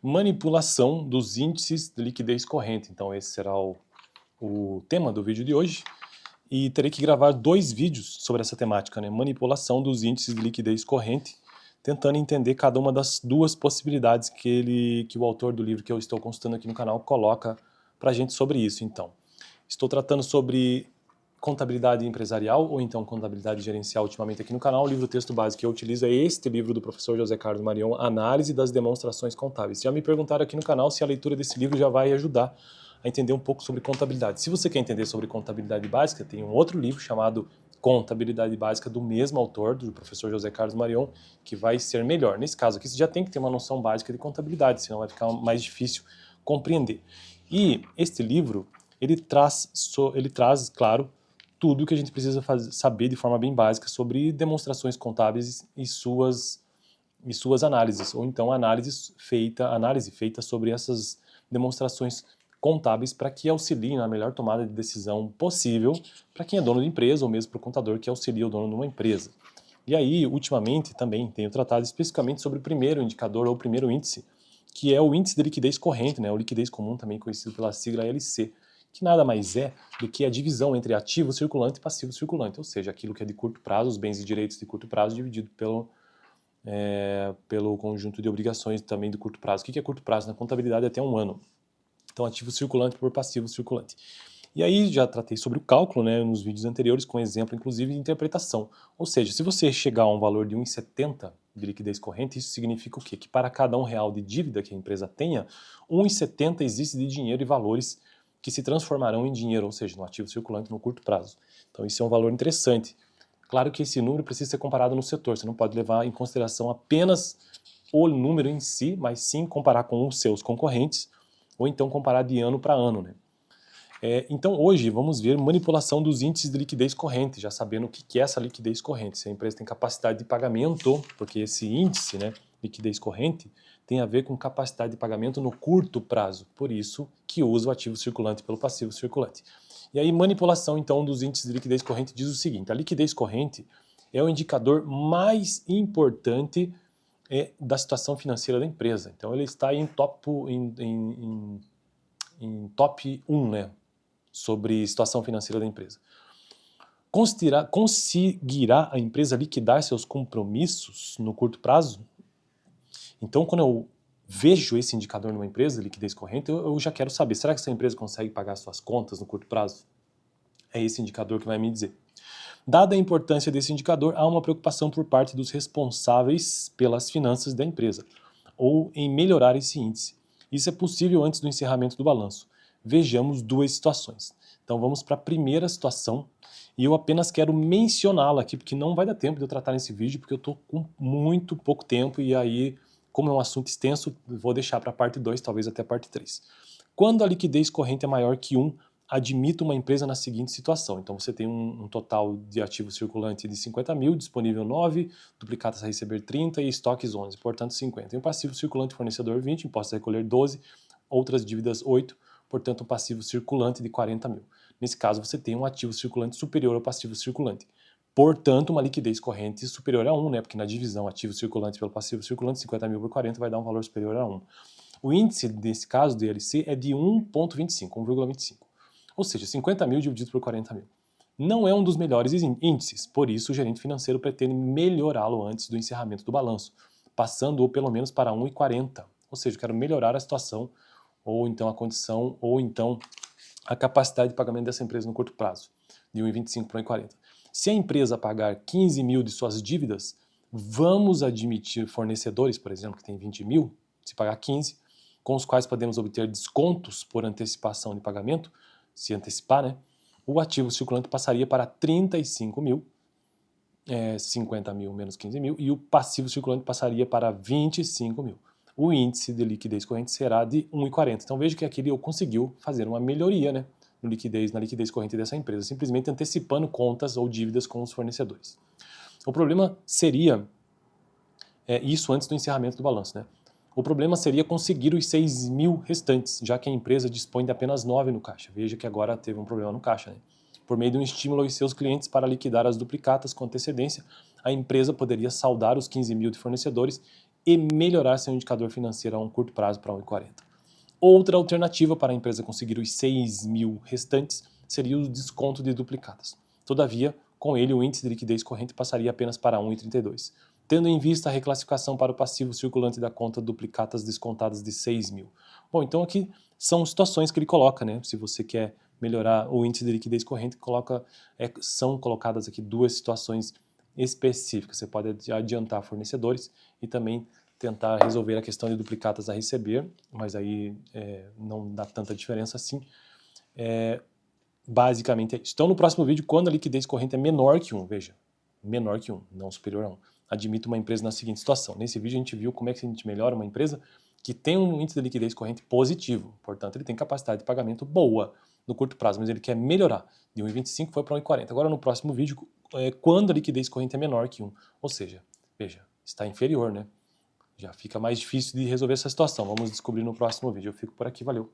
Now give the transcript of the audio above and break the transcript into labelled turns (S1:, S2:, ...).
S1: manipulação dos índices de liquidez corrente. Então esse será o tema do vídeo de hoje. E terei que gravar 2 vídeos sobre essa temática, né? Manipulação dos índices de liquidez corrente, tentando entender cada uma das 2 possibilidades que o autor do livro que eu estou consultando aqui no canal coloca pra gente sobre isso. Então, estou tratando sobre contabilidade empresarial ou então contabilidade gerencial ultimamente aqui no canal. O livro-texto básico que eu utilizo é este livro do professor José Carlos Marion, Análise das Demonstrações Contábeis. Já me perguntaram aqui no canal se a leitura desse livro já vai ajudar a entender um pouco sobre contabilidade. Se você quer entender sobre contabilidade básica, tem um outro livro chamado Contabilidade Básica, do mesmo autor, do professor José Carlos Marion, que vai ser melhor. Nesse caso aqui, você já tem que ter uma noção básica de contabilidade, senão vai ficar mais difícil compreender. E este livro, ele traz, claro, tudo que a gente precisa saber de forma bem básica sobre demonstrações contábeis e suas análises, ou então análise feita sobre essas demonstrações contábeis para que auxiliem na melhor tomada de decisão possível para quem é dono de empresa ou mesmo para o contador que auxilia o dono de uma empresa. E aí, ultimamente, também tenho tratado especificamente sobre o primeiro indicador ou o primeiro índice, que é o índice de liquidez corrente, né, ou liquidez comum, também conhecido pela sigla LC, que nada mais é do que a divisão entre ativo circulante e passivo circulante, ou seja, aquilo que é de curto prazo, os bens e direitos de curto prazo dividido pelo conjunto de obrigações também de curto prazo. O que é curto prazo? Na contabilidade é até 1 ano. Então, ativo circulante por passivo circulante. E aí já tratei sobre o cálculo, né, nos vídeos anteriores, com exemplo, inclusive, de interpretação. Ou seja, se você chegar a um valor de 1,70 de liquidez corrente, isso significa o quê? Que para cada R$1 de dívida que a empresa tenha, 1,70 existe de dinheiro e valores que se transformarão em dinheiro, ou seja, no ativo circulante no curto prazo. Então, isso é um valor interessante. Claro que esse número precisa ser comparado no setor, você não pode levar em consideração apenas o número em si, mas sim comparar com os seus concorrentes, ou então comparar de ano para ano, né? Então hoje vamos ver manipulação dos índices de liquidez corrente, já sabendo o que é essa liquidez corrente, se a empresa tem capacidade de pagamento, porque esse índice, né, liquidez corrente, tem a ver com capacidade de pagamento no curto prazo, por isso que usa o ativo circulante pelo passivo circulante. E aí manipulação então dos índices de liquidez corrente diz o seguinte: a liquidez corrente é o indicador mais importante da situação financeira da empresa, então ele está em top 1, né, sobre situação financeira da empresa. Conseguirá a empresa liquidar seus compromissos no curto prazo? Então, quando eu vejo esse indicador numa empresa, liquidez corrente, eu já quero saber, será que essa empresa consegue pagar suas contas no curto prazo? É esse indicador que vai me dizer. Dada a importância desse indicador, há uma preocupação por parte dos responsáveis pelas finanças da empresa, ou em melhorar esse índice. Isso é possível antes do encerramento do balanço. Vejamos 2 situações. Então vamos para a primeira situação, e eu apenas quero mencioná-la aqui, porque não vai dar tempo de eu tratar nesse vídeo, porque eu estou com muito pouco tempo, e aí, como é um assunto extenso, vou deixar para a parte 2, talvez até a parte 3. Quando a liquidez corrente é maior que 1, admita uma empresa na seguinte situação. Então você tem um total de ativo circulante de 50 mil, disponível 9, duplicatas a receber 30 e estoques 11, portanto 50. E um passivo circulante fornecedor 20, impostos a recolher 12, outras dívidas 8, portanto um passivo circulante de 40 mil. Nesse caso você tem um ativo circulante superior ao passivo circulante. Portanto, uma liquidez corrente superior a 1, né? Porque na divisão ativo circulante pelo passivo circulante, 50 mil por 40 vai dar um valor superior a 1. O índice, nesse caso, do ILC é de 1,25, 1,25. Ou seja, 50 mil dividido por 40 mil. Não é um dos melhores índices, por isso o gerente financeiro pretende melhorá-lo antes do encerramento do balanço, passando-o pelo menos para 1,40. Ou seja, eu quero melhorar a situação, ou então a condição, ou então a capacidade de pagamento dessa empresa no curto prazo, de 1,25 para 1,40. Se a empresa pagar 15 mil de suas dívidas, vamos admitir fornecedores, por exemplo, que tem 20 mil, se pagar 15, com os quais podemos obter descontos por antecipação de pagamento, se antecipar, né? O ativo circulante passaria para 35 mil, 50 mil menos 15 mil, e o passivo circulante passaria para 25 mil. O índice de liquidez corrente será de 1,40. Então veja que aqui ele conseguiu fazer uma melhoria, né, na liquidez corrente dessa empresa, simplesmente antecipando contas ou dívidas com os fornecedores. O problema seria, isso antes do encerramento do balanço, né? O problema seria conseguir os 6 mil restantes, já que a empresa dispõe de apenas 9 no caixa. Veja que agora teve um problema no caixa, né? Por meio de um estímulo aos seus clientes para liquidar as duplicatas com antecedência, a empresa poderia saldar os 15 mil de fornecedores e melhorar seu indicador financeiro a um curto prazo para 1,40. Outra alternativa para a empresa conseguir os 6 mil restantes seria o desconto de duplicatas. Todavia, com ele, o índice de liquidez corrente passaria apenas para 1,32, tendo em vista a reclassificação para o passivo circulante da conta duplicatas descontadas de 6 mil. Bom, então aqui são situações que ele coloca, né? Se você quer melhorar o índice de liquidez corrente, são colocadas aqui duas situações específicas. Você pode adiantar fornecedores e também tentar resolver a questão de duplicatas a receber, mas aí não dá tanta diferença assim. Basicamente é isso. Então no próximo vídeo, quando a liquidez corrente é menor que 1, veja, menor que 1, não superior a 1, admita uma empresa na seguinte situação. Nesse vídeo a gente viu como é que a gente melhora uma empresa que tem um índice de liquidez corrente positivo, portanto ele tem capacidade de pagamento boa no curto prazo, mas ele quer melhorar. De 1,25 foi para 1,40. Agora no próximo vídeo, quando a liquidez corrente é menor que 1, ou seja, veja, está inferior, né? Já fica mais difícil de resolver essa situação. Vamos descobrir no próximo vídeo. Eu fico por aqui, valeu!